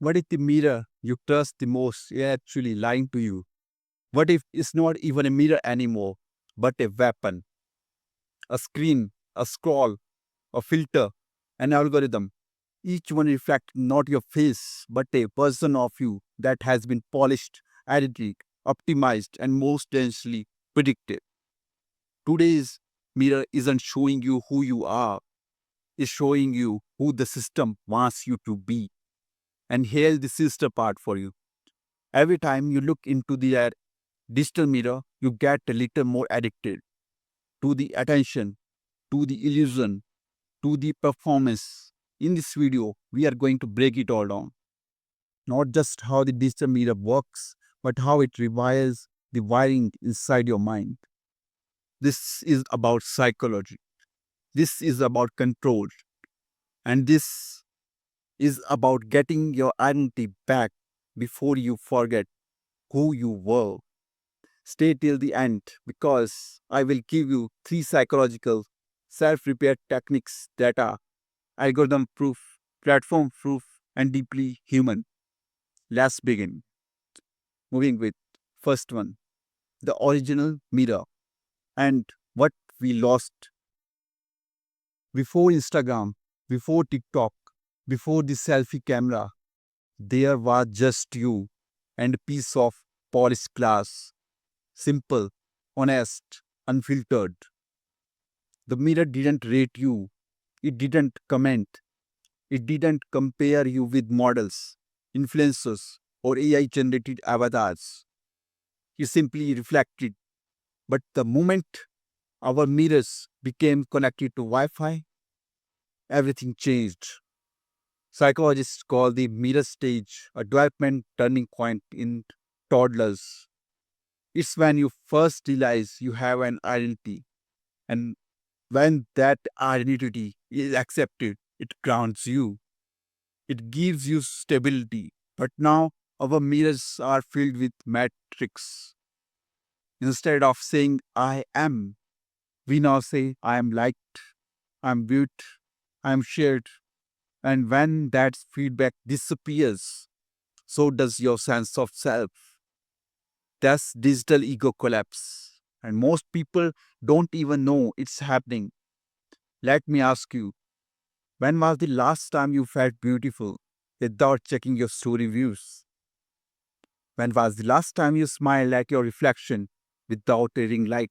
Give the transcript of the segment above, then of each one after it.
What if the mirror you trust the most is actually lying to you? What if it's not even a mirror anymore, but a weapon, a screen, a scroll, a filter, an algorithm? Each one reflects not your face, but a version of you that has been polished, edited, optimized, and most densely predicted. Today's mirror isn't showing you who you are, it's showing you who the system wants you to be. And here's the sister part for you. Every time you look into the digital mirror, you get a little more addicted to the attention, to the illusion, to the performance. In this video, we are going to break it all down. Not just how the digital mirror works, but how it rewires the wiring inside your mind. This is about psychology. This is about control. And this is about getting your identity back before you forget who you were. Stay till the end because I will give you three psychological self repair techniques that are algorithm proof, platform proof, and deeply human. Let's begin. Moving with first one, the original mirror and what we lost before Instagram, before TikTok, before the selfie camera. There was just you and a piece of polished glass, simple, honest, unfiltered. The mirror didn't rate you, it didn't comment, it didn't compare you with models, influencers, or AI generated avatars. It simply reflected. But the moment our mirrors became connected to Wi Fi, everything changed. Psychologists call the mirror stage a development turning point in toddlers. It's when you first realize you have an identity, and when that identity is accepted, it grounds you. It gives you stability. But now our mirrors are filled with metrics. Instead of saying I am, we now say I am liked, I am viewed, I am shared. And when that feedback disappears, so does your sense of self. That's digital ego collapse. And most people don't even know it's happening. Let me ask you, when was the last time you felt beautiful without checking your story views? When was the last time you smiled at your reflection without a ring light?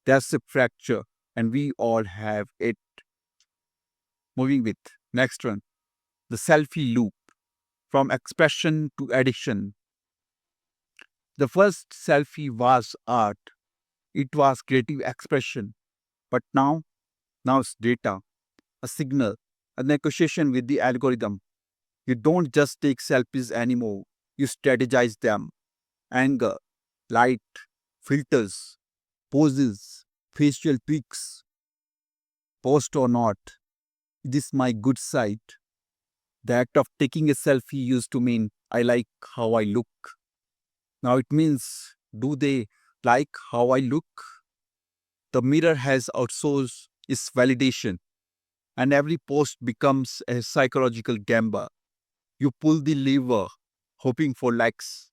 That's a fracture, and we all have it. Moving with next one, the selfie loop from expression to addiction. The first selfie was art, it was creative expression, but now it's data, a signal, a negotiation with the algorithm. You don't just take selfies anymore, you strategize them. Anger, light, filters, poses, facial tweaks, post or not. This my good side. The act of taking a selfie used to mean I like how I look. Now it means do they like how I look? The mirror has outsourced its validation, and every post becomes a psychological gamble. You pull the lever, hoping for likes.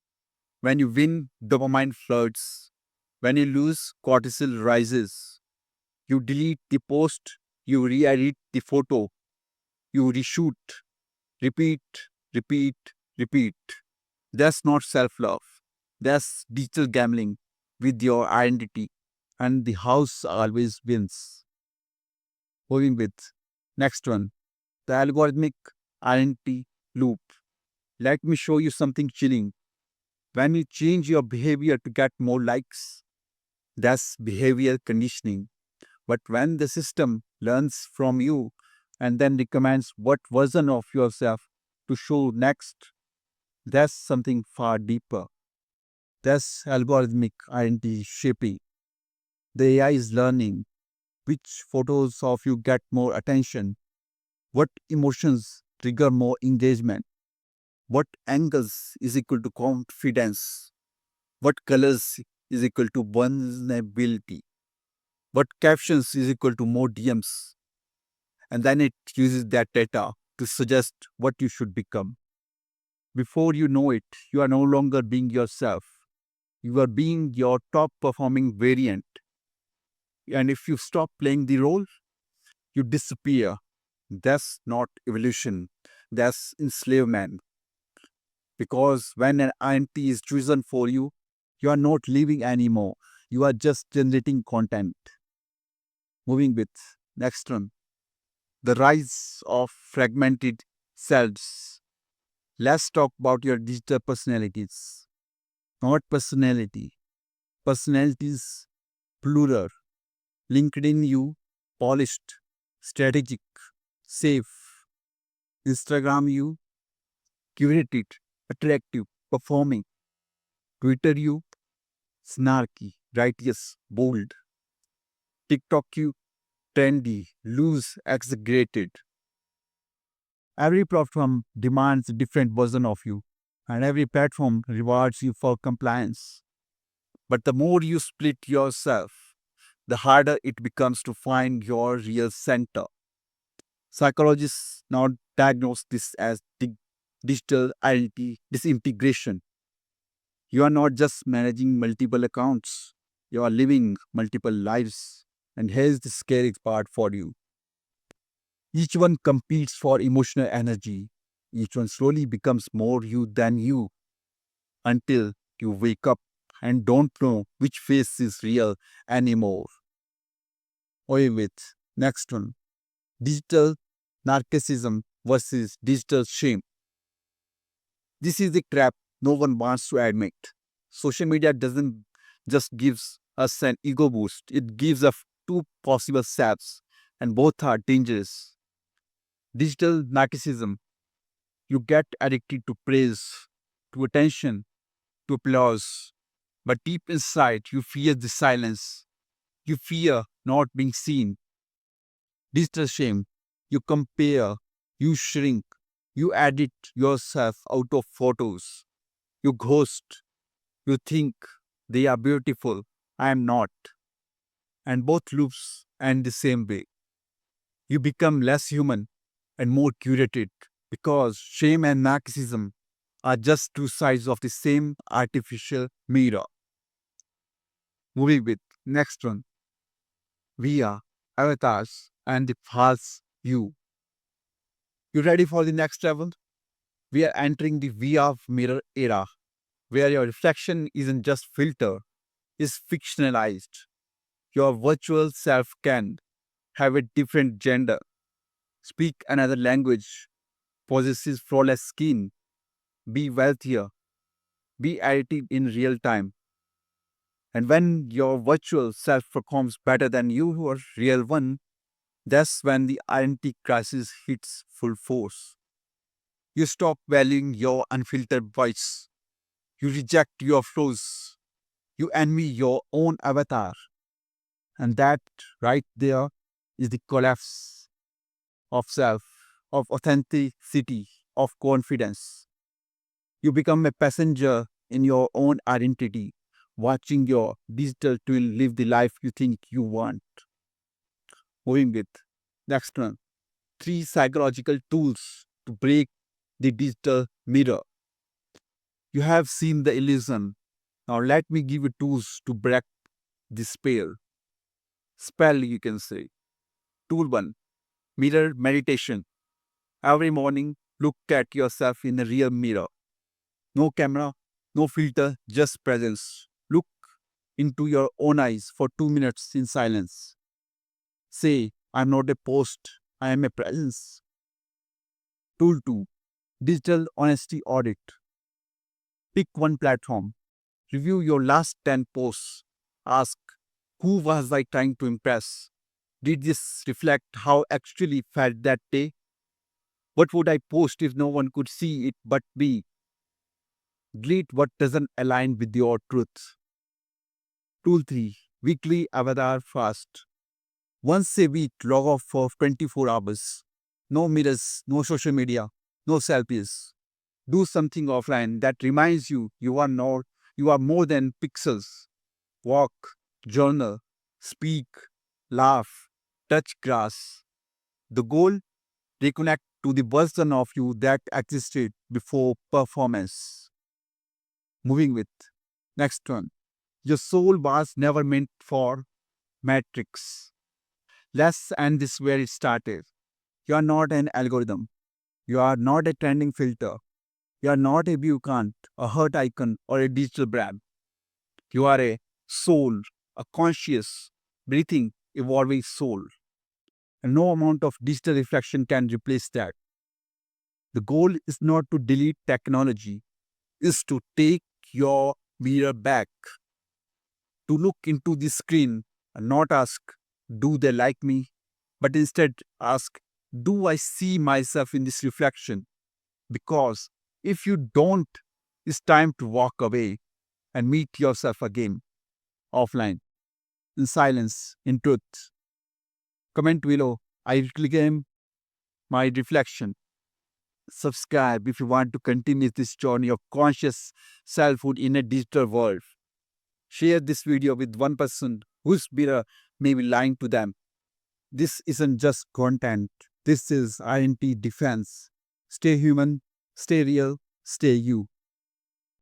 When you win, dopamine floods. When you lose, cortisol rises. You delete the post, you re edit the photo, you reshoot, repeat, repeat, repeat. That's not self love. That's digital gambling with your identity. And the house always wins. Moving with next one, the algorithmic identity loop. Let me show you something chilling. When you change your behavior to get more likes, that's behavior conditioning. But when the system learns from you and then recommends what version of yourself to show next, that's something far deeper. That's algorithmic identity shaping. The AI is learning which photos of you get more attention, what emotions trigger more engagement, what angles is equal to confidence, what colors is equal to vulnerability, what captions is equal to more DMs, and then it uses that data to suggest what you should become. Before you know it, you are no longer being yourself. You are being your top performing variant. And if you stop playing the role, you disappear. That's not evolution, that's enslavement. Because when an identity is chosen for you, you are not living anymore. You are just generating content. Moving with next one, the rise of fragmented selves. Let's talk about your digital personalities. Not personality. Personalities plural. LinkedIn you polished, strategic, safe. Instagram you curated, attractive, performing. Twitter you snarky, righteous, bold. TikTok you trendy, loose, exaggerated. Every platform demands a different version of you, and every platform rewards you for compliance. But the more you split yourself, the harder it becomes to find your real center. Psychologists now diagnose this as digital identity disintegration. You are not just managing multiple accounts, you are living multiple lives. And here's the scary part for you. Each one competes for emotional energy. Each one slowly becomes more you than you until you wake up and don't know which face is real anymore. Away with next one, digital narcissism versus digital shame. This is the trap no one wants to admit. Social media doesn't just gives us an ego boost, it gives us two possible selves, and both are dangerous. Digital narcissism, you get addicted to praise, to attention, to applause, but deep inside you fear the silence. You fear not being seen. Digital shame, you compare, you shrink, you edit yourself out of photos, you ghost, you think they are beautiful, I am not. And both loops end the same way. You become less human and more curated because shame and narcissism are just two sides of the same artificial mirror. Moving with next one, we are avatars and the false you. You ready for the next level? We are entering the VR mirror era where your reflection isn't just filter, it's fictionalized. Your virtual self can have a different gender, speak another language, possesses flawless skin, be wealthier, be edited in real time. And when your virtual self performs better than your real one, that's when the identity crisis hits full force. You stop valuing your unfiltered voice. You reject your flaws. You envy your own avatar. And that right there is the collapse of self, of authenticity, of confidence. You become a passenger in your own identity, watching your digital twin live the life you think you want. Moving with next one, three psychological tools to break the digital mirror. You have seen the illusion. Now let me give you tools to break the spell. Spell, you can say. Tool one, mirror meditation. Every morning, look at yourself in a real mirror. No camera, no filter, just presence. Look into your own eyes for 2 minutes in silence. Say, I'm not a post, I am a presence. Tool 2, digital honesty audit. Pick one platform. Review your last 10 posts. Ask, who was I trying to impress? Did this reflect how I actually felt that day? What would I post if no one could see it but me? Delete what doesn't align with your truth. Tool 3, weekly avatar fast. Once a week, log off for 24 hours. No mirrors, no social media, no selfies. Do something offline that reminds you you are more than pixels. Walk, journal, speak, laugh, touch grass. The goal, reconnect to the version of you that existed before performance. Moving with next one. Your soul was never meant for matrix. Let's end this where it started. You are not an algorithm. You are not a trending filter. You are not a view count, a hurt icon, or a digital brand. You are a soul, a conscious, breathing, evolving soul. And no amount of digital reflection can replace that. The goal is not to delete technology, is to take your mirror back, to look into the screen and not ask, do they like me? But instead ask, do I see myself in this reflection? Because if you don't, it's time to walk away and meet yourself again, offline, in silence, in truth. Comment below, I reclaim my reflection. Subscribe if you want to continue this journey of conscious selfhood in a digital world. Share this video with one person whose mirror may be lying to them. This isn't just content. This is identity defense. Stay human, stay real, stay you.